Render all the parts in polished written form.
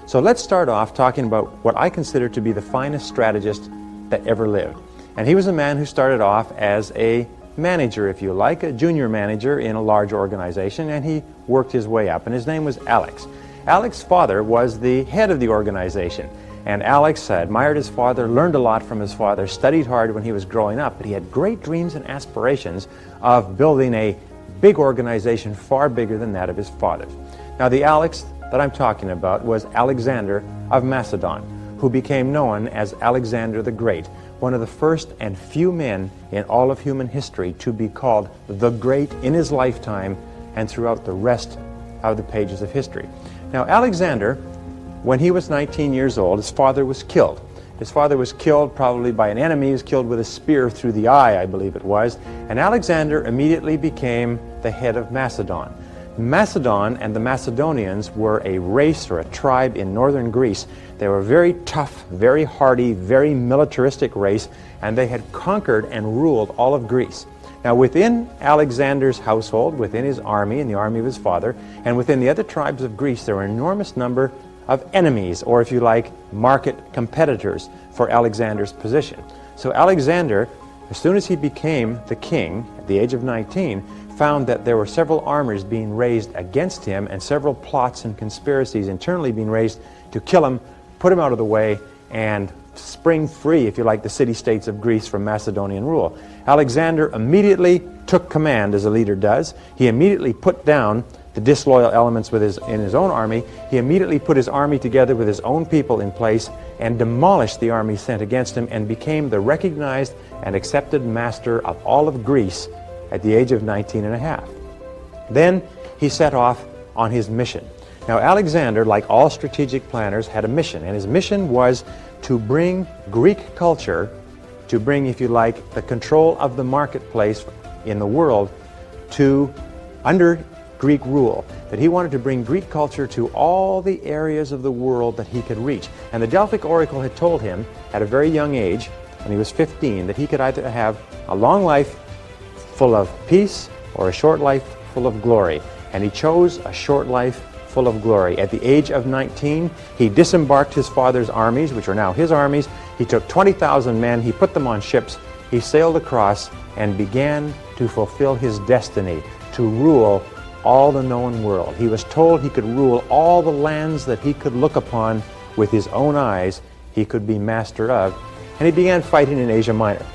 So let's start off talking about what I consider to be the finest strategist that ever lived. And he was a man who started off as a manager, if you like, a junior manager in a large organization, and he worked his way up, and his name was Alex. Alex's father was the head of the organization, and Alex admired his father, learned a lot from his father, studied hard when he was growing up, but he had great dreams and aspirations of building a big organization far bigger than that of his father's. Now, the Alex that I'm talking about was Alexander of Macedon, who became known as Alexander the Great, one of the first and few men in all of human history to be called the Great in his lifetime and throughout the rest of the pages of history. Now, Alexander, when he was 19 years old, his father was killed. His father was killed probably by an enemy. He was killed with a spear through the eye, I believe it was. And Alexander immediately became the head of Macedon. Macedon and the Macedonians were a race or a tribe in northern Greece. They were very tough, very hardy, very militaristic race, and they had conquered and ruled all of Greece. Now, within Alexander's household, within his army and the army of his father, and within the other tribes of Greece, there were an enormous number of enemies, or if you like, market competitors for Alexander's position. So Alexander, as soon as he became the king at the age of 19, found that there were several armies being raised against him and several plots and conspiracies internally being raised to kill him, put him out of the way, and spring free, if you like, the city-states of Greece from Macedonian rule. Alexander immediately took command, as a leader does. He immediately put down the disloyal elements in his own army. He immediately put his army together with his own people in place and demolished the army sent against him and became the recognized and accepted master of all of Greece at the age of 19 and a half. Then he set off on his mission. Now, Alexander, like all strategic planners, had a mission, and his mission was to bring Greek culture, to bring, if you like, the control of the marketplace in the world to under Greek rule, that he wanted to bring Greek culture to all the areas of the world that he could reach. And the Delphic Oracle had told him at a very young age, when he was 15, that he could either have a long life full of peace or a short life full of glory. And he chose a short life full of glory. At the age of 19, he disembarked his father's armies, which are now his armies. He took 20,000 men, he put them on ships, he sailed across and began to fulfill his destiny to rule all the known world. He was told he could rule all the lands that he could look upon with his own eyes, he could be master of, and he began fighting in Asia Minor.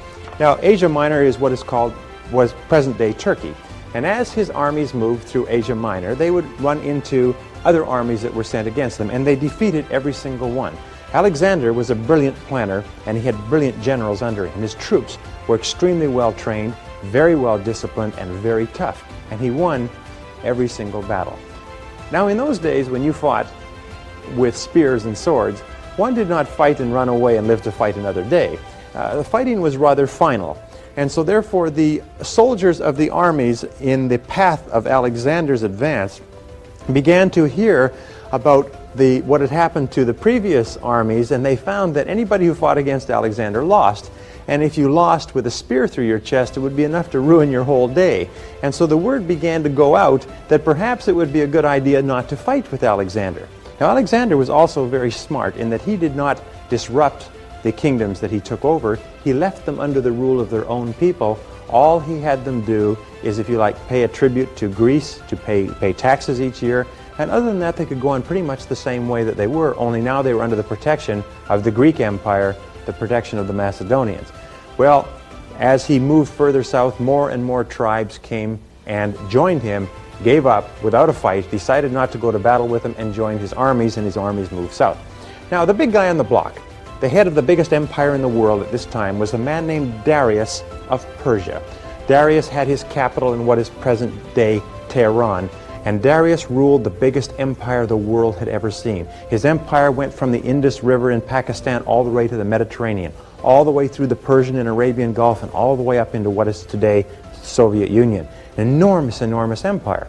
Now, Asia Minor is what is called, was present-day Turkey. And as his armies moved through Asia Minor, they would run into other armies that were sent against them, and they defeated every single one. Alexander was a brilliant planner, and he had brilliant generals under him. His troops were extremely well trained, very well disciplined, and very tough. And he won every single battle. Now, in those days when you fought with spears and swords, one did not fight and run away and live to fight another day. The fighting was rather final. And so therefore the soldiers of the armies in the path of Alexander's advance began to hear about what had happened to the previous armies, and they found that anybody who fought against Alexander lost. And if you lost with a spear through your chest, it would be enough to ruin your whole day. And so the word began to go out that perhaps it would be a good idea not to fight with Alexander. Now, Alexander was also very smart in that he did not disrupt the kingdoms that he took over. He left them under the rule of their own people. All he had them do is, if you like, pay a tribute to Greece, to pay taxes each year. And other than that, they could go on pretty much the same way that they were, only now they were under the protection of the Greek Empire, the protection of the Macedonians. Well, as he moved further south, more and more tribes came and joined him, gave up without a fight, decided not to go to battle with him, and joined his armies, and his armies moved south. Now, the big guy on the block, the head of the biggest empire in the world at this time, was a man named Darius of Persia. Darius had his capital in what is present-day Tehran, and Darius ruled the biggest empire the world had ever seen. His empire went from the Indus River in Pakistan all the way to the Mediterranean, all the way through the Persian and Arabian Gulf, and all the way up into what is today the Soviet Union. An enormous, enormous empire.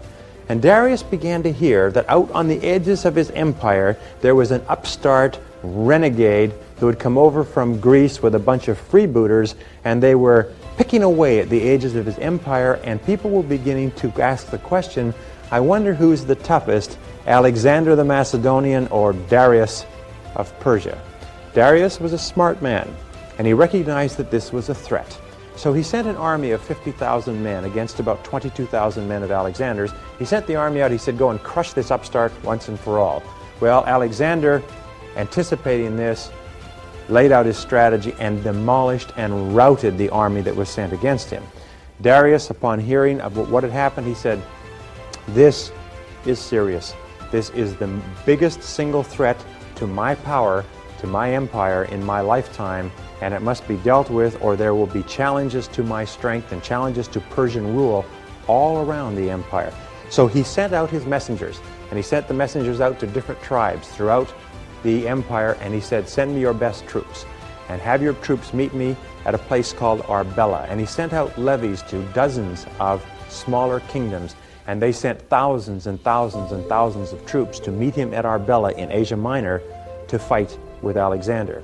And Darius began to hear that out on the edges of his empire there was an upstart renegade who had come over from Greece with a bunch of freebooters, and they were picking away at the edges of his empire, and people were beginning to ask the question, I wonder who's the toughest, Alexander the Macedonian or Darius of Persia. Darius was a smart man, and he recognized that this was a threat. So he sent an army of 50,000 men against about 22,000 men of Alexander's. He sent the army out, he said, go and crush this upstart once and for all. Well, Alexander, anticipating this, laid out his strategy and demolished and routed the army that was sent against him. Darius, upon hearing of what had happened, he said, this is serious. This is the biggest single threat to my power, to my empire in my lifetime, and it must be dealt with, or there will be challenges to my strength and challenges to Persian rule all around the empire. So he sent out his messengers, and he sent the messengers out to different tribes throughout the empire, and he said, send me your best troops and have your troops meet me at a place called Arbela. And he sent out levies to dozens of smaller kingdoms, and they sent thousands and thousands and thousands of troops to meet him at Arbela in Asia Minor to fight with Alexander.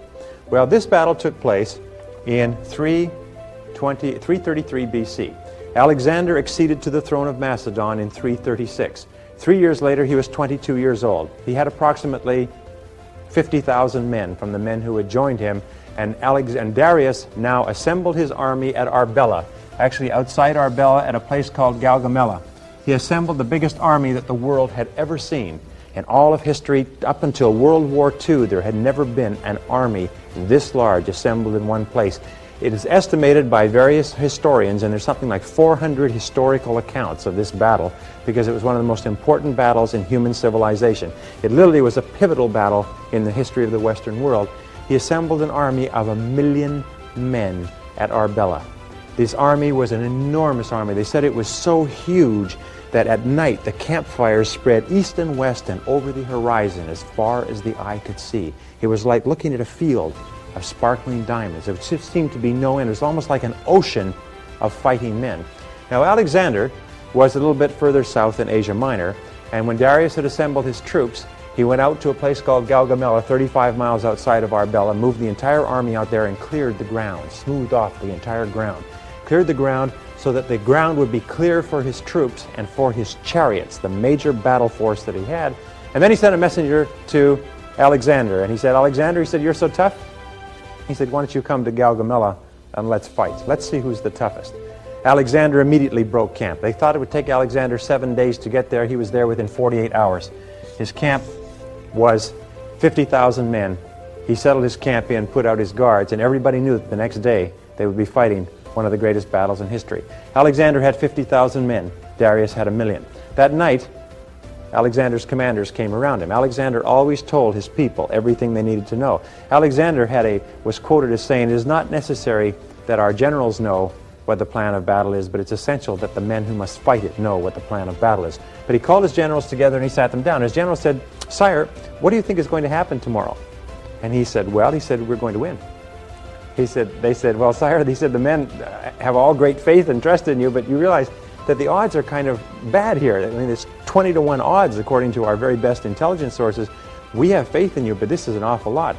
Well, this battle took place in 333 BC. Alexander acceded to the throne of Macedon in 336. 3 years later, he was 22 years old. He had approximately 50,000 men from the men who had joined him, and Darius now assembled his army at Arbela, actually outside Arbela at a place called Gaugamela. He assembled the biggest army that the world had ever seen. In all of history, up until World War II, there had never been an army this large assembled in one place. It is estimated by various historians, and there's something like 400 historical accounts of this battle, because it was one of the most important battles in human civilization. It literally was a pivotal battle in the history of the Western world. He assembled an army of 1 million men at Arbela. This army was an enormous army. They said it was so huge that at night the campfires spread east and west and over the horizon as far as the eye could see. It was like looking at a field of sparkling diamonds. It just seemed to be no end. It was almost like an ocean of fighting men. Now Alexander was a little bit further south in Asia Minor, and when Darius had assembled his troops, he went out to a place called Gaugamela, 35 miles outside of Arbela, moved the entire army out there and cleared the ground, smoothed off the entire ground. Cleared the ground so that the ground would be clear for his troops and for his chariots, the major battle force that he had. And then he sent a messenger to Alexander, and he said, Alexander, he said, you're so tough. He said, why don't you come to Gaugamela and let's fight. Let's see who's the toughest. Alexander immediately broke camp. They thought it would take Alexander 7 days to get there. He was there within 48 hours. His camp was 50,000 men. He settled his camp in, put out his guards, and everybody knew that the next day they would be fighting one of the greatest battles in history. Alexander had 50,000 men. Darius had 1 million. That night, Alexander's commanders came around him. Alexander always told his people everything they needed to know. Alexander was quoted as saying, it is not necessary that our generals know what the plan of battle is, but it's essential that the men who must fight it know what the plan of battle is. But he called his generals together and he sat them down. His general said, Sire, what do you think is going to happen tomorrow? And he said, well, he said, we're going to win. They said, well, Sire, they said, the men have all great faith and trust in you, but you realize that the odds are kind of bad here. I mean, it's 20-to-1 odds according to our very best intelligence sources. We have faith in you, but this is an awful lot.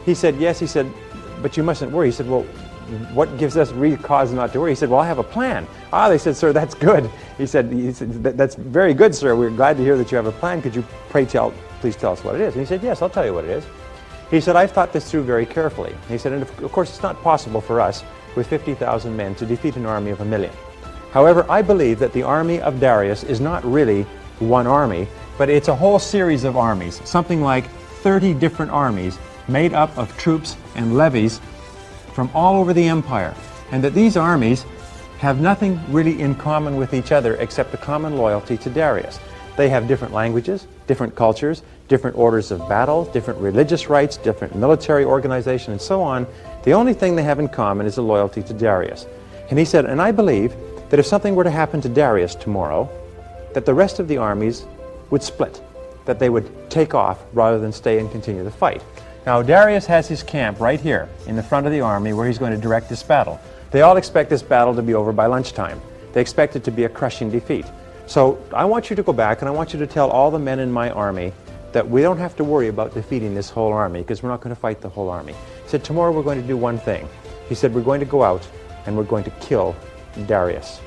He said, yes, he said, but you mustn't worry. He said, well, what gives us real cause not to worry? He said, well, I have a plan. Ah, they said, sir, that's good. He said, that's very good, sir. We're glad to hear that you have a plan. Could you please tell us what it is? And he said, yes, I'll tell you what it is. He said, I've thought this through very carefully. He said, and of course, it's not possible for us with 50,000 men to defeat an army of 1 million. However, I believe that the army of Darius is not really one army, but it's a whole series of armies, something like 30 different armies made up of troops and levies from all over the empire, and that these armies have nothing really in common with each other except a common loyalty to Darius. They have different languages, different cultures, different orders of battle, different religious rites, different military organization, and so on. The only thing they have in common is a loyalty to Darius. And he said, and I believe that if something were to happen to Darius tomorrow, that the rest of the armies would split, that they would take off rather than stay and continue the fight. Now, Darius has his camp right here in the front of the army where he's going to direct this battle. They all expect this battle to be over by lunchtime. They expect it to be a crushing defeat. So I want you to go back and I want you to tell all the men in my army that we don't have to worry about defeating this whole army because we're not going to fight the whole army. He said, tomorrow we're going to do one thing. He said, we're going to go out and we're going to kill Darius.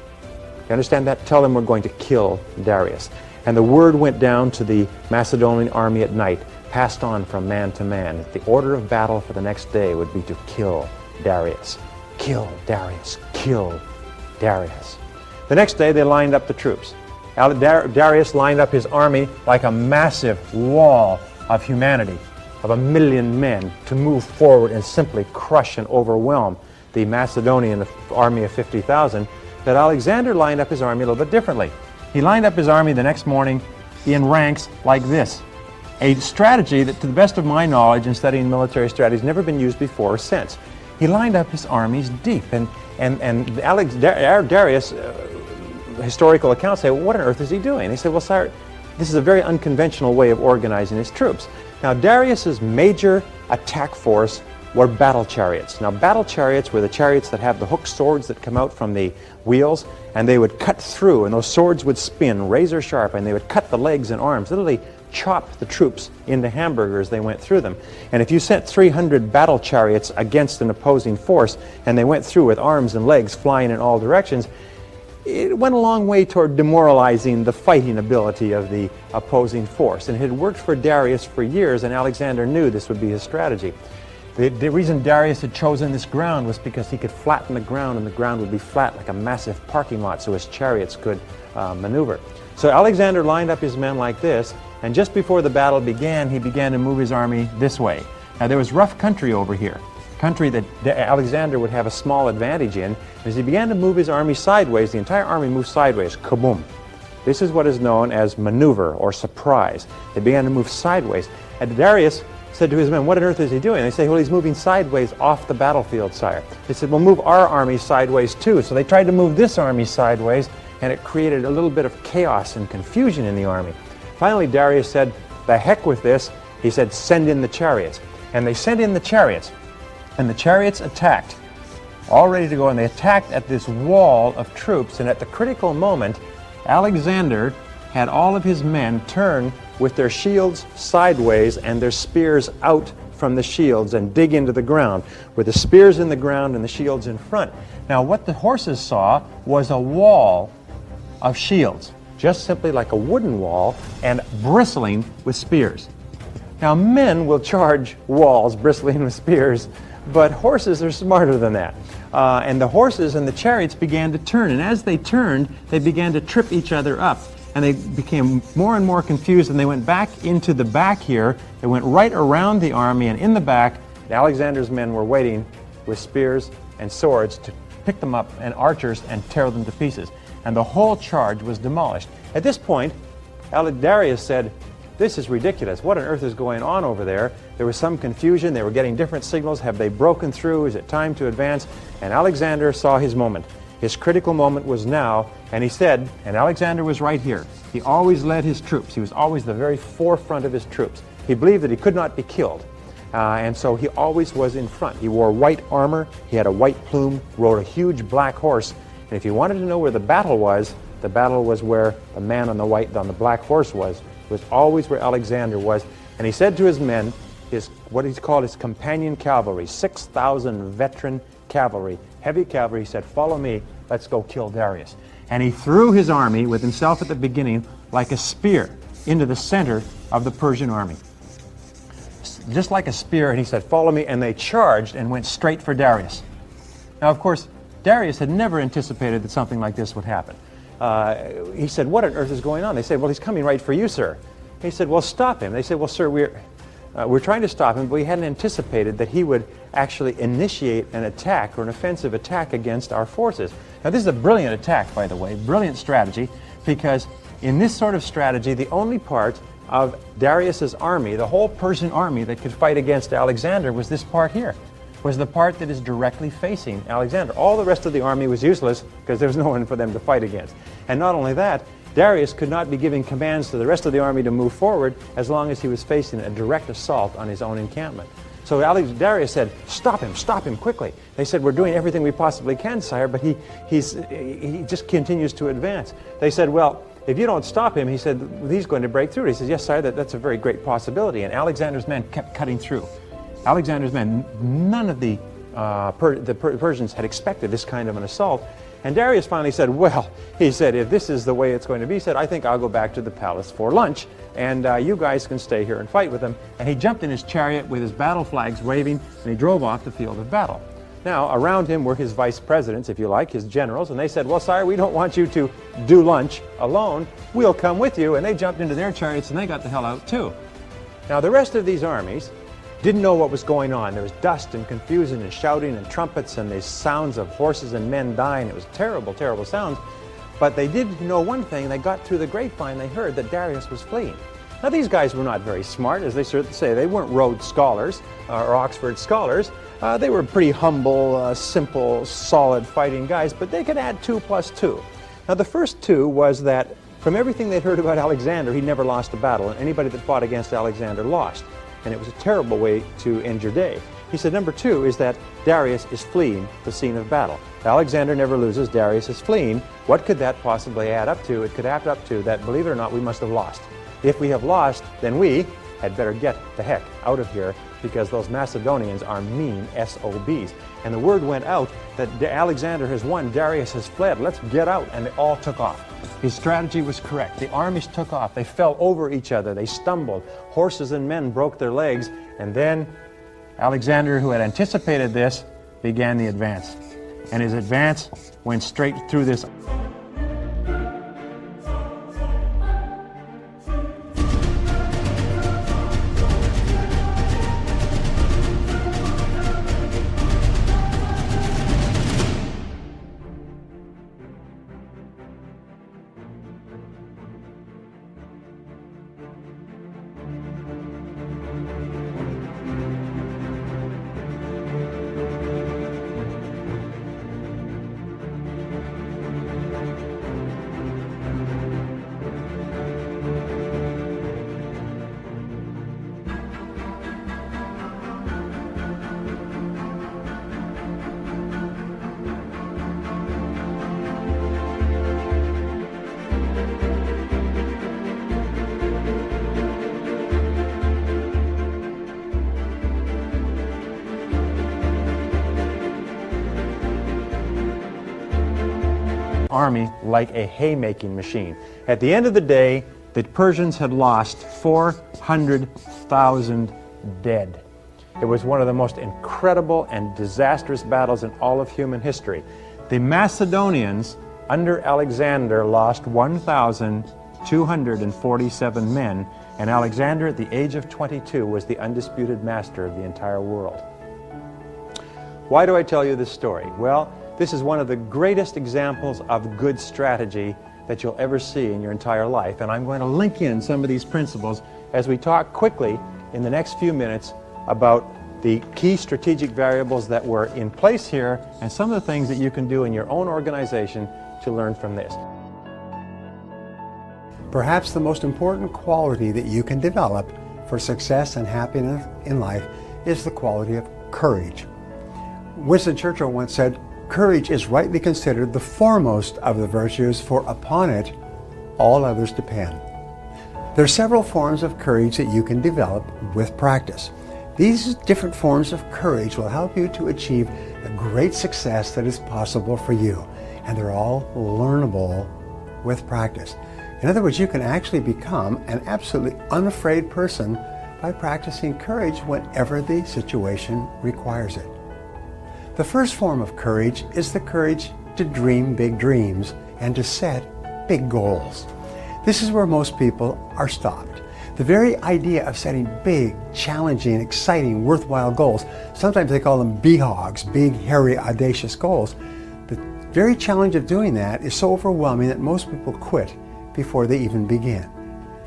You understand that? Tell them we're going to kill Darius. And the word went down to the Macedonian army at night, passed on from man to man. The order of battle for the next day would be to kill Darius. Kill Darius. Kill Darius. The next day they lined up the troops. Darius lined up his army like a massive wall of humanity, of 1 million men, to move forward and simply crush and overwhelm the Macedonian army of 50,000. But Alexander lined up his army a little bit differently. He lined up his army the next morning in ranks like this. A strategy that, to the best of my knowledge in studying military strategy, has never been used before or since. He lined up his armies deep, and Darius, historical accounts say, well, what on earth is he doing? He said, well, sire, this is a very unconventional way of organizing his troops. Now, Darius's major attack force were battle chariots. Now, battle chariots were the chariots that have the hooked swords that come out from the wheels, and they would cut through, and those swords would spin razor sharp, and they would cut the legs and arms, literally chop the troops into hamburgers. They went through them. And if you sent 300 battle chariots against an opposing force, and they went through with arms and legs flying in all directions, it went a long way toward demoralizing the fighting ability of the opposing force. And it had worked for Darius for years, and Alexander knew this would be his strategy. The reason Darius had chosen this ground was because he could flatten the ground, and the ground would be flat like a massive parking lot so his chariots could maneuver. So Alexander lined up his men like this, and just before the battle began, he began to move his army this way. Now, there was rough country over here, country that Alexander would have a small advantage in. As he began to move his army sideways, the entire army moved sideways, kaboom. This is what is known as maneuver or surprise. They began to move sideways. And Darius said to his men, what on earth is he doing? They say, well, he's moving sideways off the battlefield, sire. They said, well, move our army sideways too. So they tried to move this army sideways, and it created a little bit of chaos and confusion in the army. Finally, Darius said, the heck with this. He said, send in the chariots. And they sent in the chariots. And the chariots attacked, all ready to go, and they attacked at this wall of troops. And at the critical moment, Alexander had all of his men turn with their shields sideways and their spears out from the shields and dig into the ground, with the spears in the ground and the shields in front. Now, what the horses saw was a wall of shields, just simply like a wooden wall, and bristling with spears. Now, men will charge walls bristling with spears, but horses are smarter than that. And the horses and the chariots began to turn, and as they turned, they began to trip each other up. And they became more and more confused, and they went back into the back here. They went right around the army, and in the back, Alexander's men were waiting with spears and swords to pick them up, and archers, and tear them to pieces. And the whole charge was demolished. At this point, Darius said, this is ridiculous. What on earth is going on over there? There was some confusion. They were getting different signals. Have they broken through? Is it time to advance? And Alexander saw his moment. His critical moment was now, and he said, and Alexander was right here, he always led his troops. He was always the very forefront of his troops. He believed that he could not be killed, and so he always was in front. He wore white armor, he had a white plume, rode a huge black horse, and if you wanted to know where the battle was where the man on the black horse was always where Alexander was. And he said to his men, what he called his companion cavalry, 6,000 veteran cavalry, heavy cavalry, he said, follow me, let's go kill Darius. And he threw his army with himself at the beginning like a spear into the center of the Persian army. Just like a spear, and he said, follow me, and they charged and went straight for Darius. Now, of course, Darius had never anticipated that something like this would happen. He said, what on earth is going on? They said, well, he's coming right for you, sir. He said, well, stop him. They said, well, sir, we're trying to stop him, but we hadn't anticipated that he would actually initiate an attack or an offensive attack against our forces. Now, this is a brilliant attack, by the way, brilliant strategy, because in this sort of strategy, the only part of Darius's army, the whole Persian army that could fight against Alexander, was this part here, was the part that is directly facing Alexander. All the rest of the army was useless because there was no one for them to fight against. And not only that, Darius could not be giving commands to the rest of the army to move forward as long as he was facing a direct assault on his own encampment. So Darius said, stop him quickly. They said, we're doing everything we possibly can, sire, but he just continues to advance. They said, well, if you don't stop him, he said, he's going to break through. He says, yes, sire, that's a very great possibility. And Alexander's men kept cutting through. Alexander's men, none of the Persians had expected this kind of an assault. And Darius finally said, well, he said, if this is the way it's going to be, he said, I think I'll go back to the palace for lunch, and you guys can stay here and fight with them. And he jumped in his chariot with his battle flags waving, and he drove off the field of battle. Now, around him were his vice presidents, if you like, his generals, and they said, well, sire, we don't want you to do lunch alone. We'll come with you. And they jumped into their chariots, and they got the hell out, too. Now, the rest of these armies didn't know what was going on. There was dust and confusion and shouting and trumpets and these sounds of horses and men dying. It was terrible, terrible sounds. But they did know one thing. They got through the grapevine. They heard that Darius was fleeing. Now, these guys were not very smart, as they say. They weren't Rhodes scholars or Oxford scholars. They were pretty humble, simple, solid fighting guys, but they could add 2 plus 2. Now, the first 2 was that from everything they'd heard about Alexander, he never lost a battle, and anybody that fought against Alexander lost. And it was a terrible way to end your day. He said, number 2 is that Darius is fleeing the scene of battle. Alexander never loses, Darius is fleeing. What could that possibly add up to? It could add up to that, believe it or not, we must have lost. If we have lost, then we had better get the heck out of here, because those Macedonians are mean SOBs. And the word went out that Alexander has won, Darius has fled, let's get out, and they all took off. His strategy was correct. The armies took off. They fell over each other. They stumbled. Horses and men broke their legs. And then Alexander, who had anticipated this, began the advance. And his advance went straight through this. Army like a haymaking machine. At the end of the day, the Persians had lost 400,000 dead. It was one of the most incredible and disastrous battles in all of human history. The Macedonians under Alexander lost 1,247 men, and Alexander at the age of 22 was the undisputed master of the entire world. Why do I tell you this story? Well, this is one of the greatest examples of good strategy that you'll ever see in your entire life. And I'm going to link in some of these principles as we talk quickly in the next few minutes about the key strategic variables that were in place here and some of the things that you can do in your own organization to learn from this. Perhaps the most important quality that you can develop for success and happiness in life is the quality of courage. Winston Churchill once said, "Courage is rightly considered the foremost of the virtues, for upon it all others depend." There are several forms of courage that you can develop with practice. These different forms of courage will help you to achieve the great success that is possible for you, and they're all learnable with practice. In other words, you can actually become an absolutely unafraid person by practicing courage whenever the situation requires it. The first form of courage is the courage to dream big dreams and to set big goals. This is where most people are stopped. The very idea of setting big, challenging, exciting, worthwhile goals, sometimes they call them BHOGs, big, hairy, audacious goals. The very challenge of doing that is so overwhelming that most people quit before they even begin.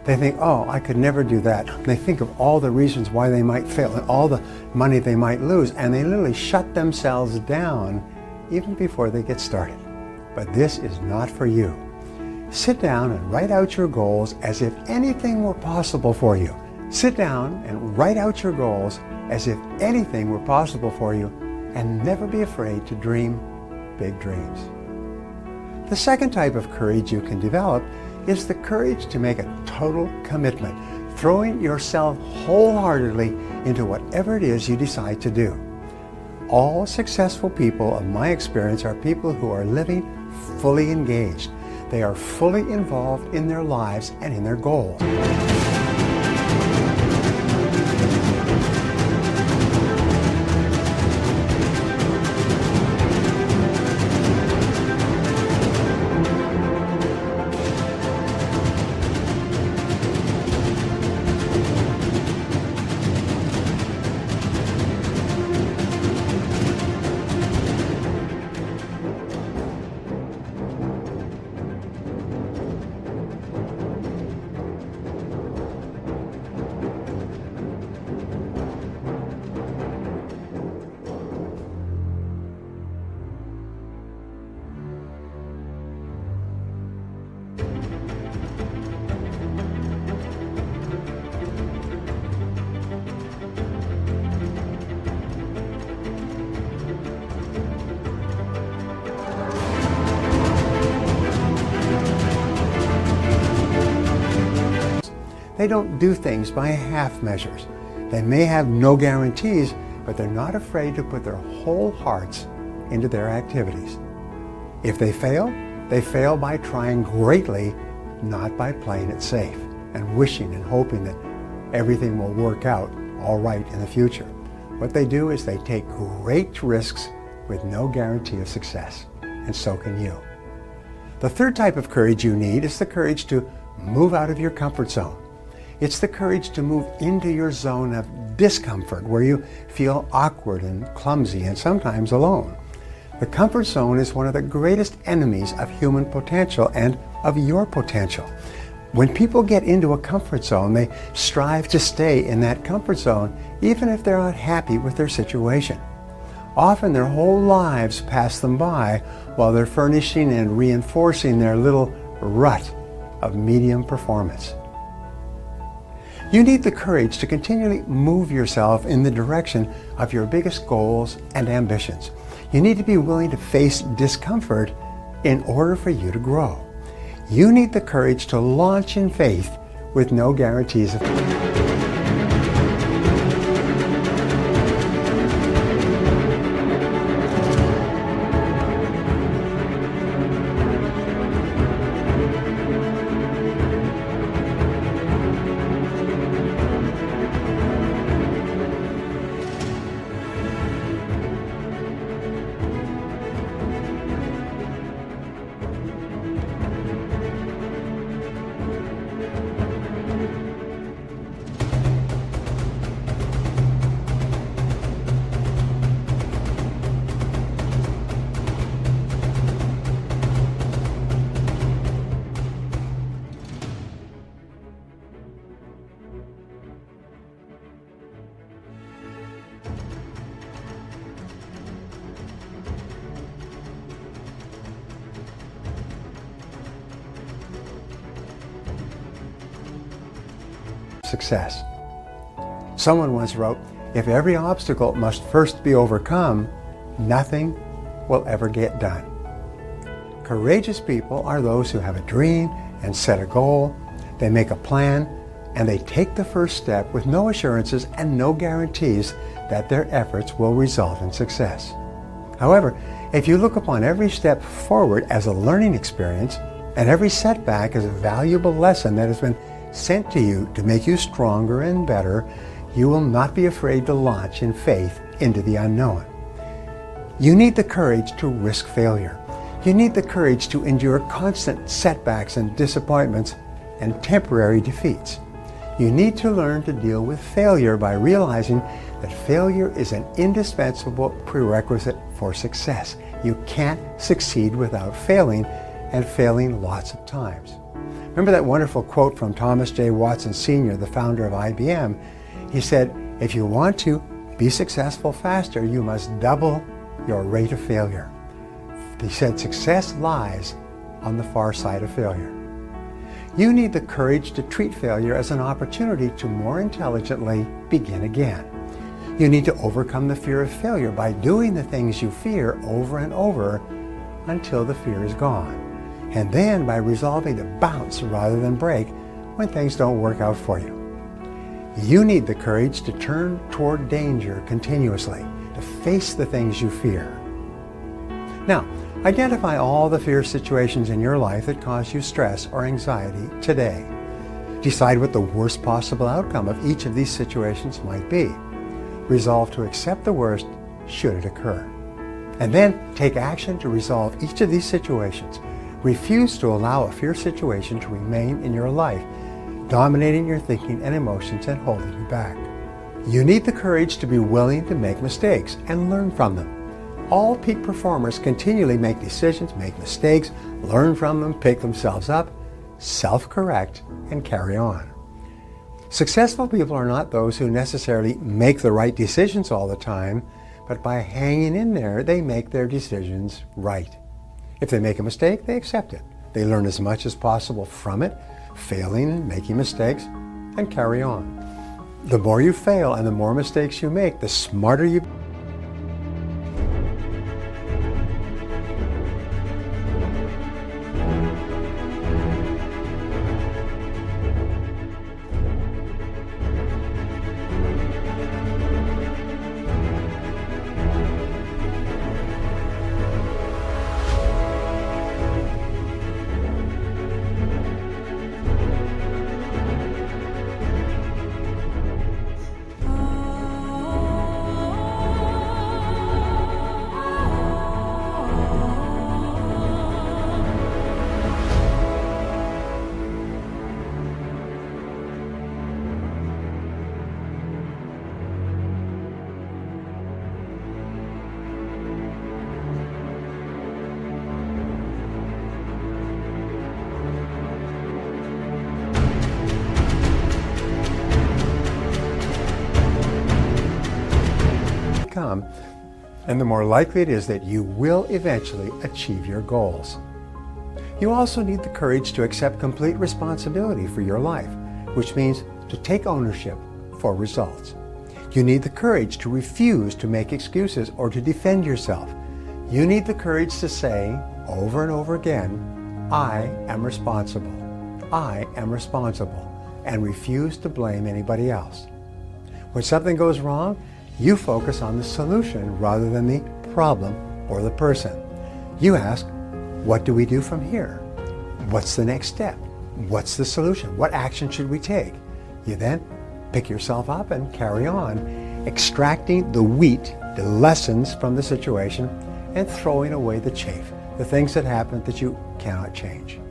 They think, oh, I could never do that. They think of all the reasons why they might fail and all the money they might lose, and they literally shut themselves down even before they get started. But this is not for you. Sit down and write out your goals as if anything were possible for you. Sit down and write out your goals as if anything were possible for you, and never be afraid to dream big dreams. The second type of courage you can develop is the courage to make a total commitment, throwing yourself wholeheartedly into whatever it is you decide to do. All successful people, of my experience, are people who are living fully engaged. They are fully involved in their lives and in their goals. They don't do things by half measures. They may have no guarantees, but they're not afraid to put their whole hearts into their activities. If they fail by trying greatly, not by playing it safe and wishing and hoping that everything will work out all right in the future. What they do is they take great risks with no guarantee of success, and so can you. The third type of courage you need is the courage to move out of your comfort zone. It's the courage to move into your zone of discomfort where you feel awkward and clumsy and sometimes alone. The comfort zone is one of the greatest enemies of human potential and of your potential. When people get into a comfort zone, they strive to stay in that comfort zone even if they're not happy with their situation. Often their whole lives pass them by while they're furnishing and reinforcing their little rut of medium performance. You need the courage to continually move yourself in the direction of your biggest goals and ambitions. You need to be willing to face discomfort in order for you to grow. You need the courage to launch in faith with no guarantees of success. Someone once wrote, "If every obstacle must first be overcome, nothing will ever get done." Courageous people are those who have a dream and set a goal, they make a plan, and they take the first step with no assurances and no guarantees that their efforts will result in success. However, if you look upon every step forward as a learning experience and every setback as a valuable lesson that has been sent to you to make you stronger and better, you will not be afraid to launch in faith into the unknown. You need the courage to risk failure. You need the courage to endure constant setbacks and disappointments and temporary defeats. You need to learn to deal with failure by realizing that failure is an indispensable prerequisite for success. You can't succeed without failing, and failing lots of times. Remember that wonderful quote from Thomas J. Watson Sr., the founder of IBM? He said, "If you want to be successful faster, you must double your rate of failure." He said, "Success lies on the far side of failure." You need the courage to treat failure as an opportunity to more intelligently begin again. You need to overcome the fear of failure by doing the things you fear over and over until the fear is gone. And then by resolving to bounce rather than break when things don't work out for you. You need the courage to turn toward danger continuously, to face the things you fear. Now, Identify all the fear situations in your life that cause you stress or anxiety today. Decide what the worst possible outcome of each of these situations might be. Resolve to accept the worst should it occur. And then take action to resolve each of these situations. Refuse to allow a fear situation to remain in your life, dominating your thinking and emotions and holding you back. You need the courage to be willing to make mistakes and learn from them. All peak performers continually make decisions, make mistakes, learn from them, pick themselves up, self-correct, and carry on. Successful people are not those who necessarily make the right decisions all the time, but by hanging in there, they make their decisions right. If they make a mistake, they accept it. They learn as much as possible from it, failing and making mistakes, and carry on. The more you fail and the more mistakes you make, the smarter you become. And the more likely it is that you will eventually achieve your goals. You also need the courage to accept complete responsibility for your life, which means to take ownership for results. You need the courage to refuse to make excuses or to defend yourself. You need the courage to say over and over again, I am responsible. I am responsible, and refuse to blame anybody else. When something goes wrong, you focus on the solution rather than the problem or the person. You ask, what do we do from here? What's the next step? What's the solution? What action should we take? You then pick yourself up and carry on, extracting the wheat, the lessons from the situation, and throwing away the chaff, the things that happen that you cannot change.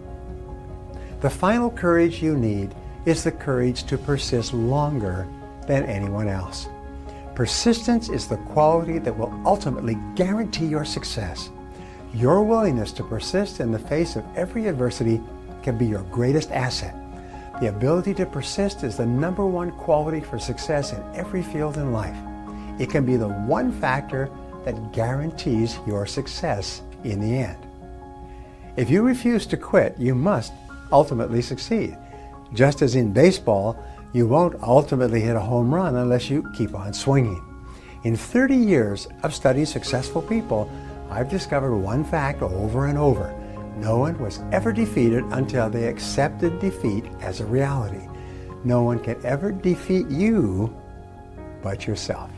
The final courage you need is the courage to persist longer than anyone else. Persistence is the quality that will ultimately guarantee your success. Your willingness to persist in the face of every adversity can be your greatest asset. The ability to persist is the number one quality for success in every field in life. It can be the one factor that guarantees your success in the end. If you refuse to quit, you must ultimately succeed. Just as in baseball, you won't ultimately hit a home run unless you keep on swinging. In 30 years of studying successful people, I've discovered one fact over and over. No one was ever defeated until they accepted defeat as a reality. No one can ever defeat you but yourself.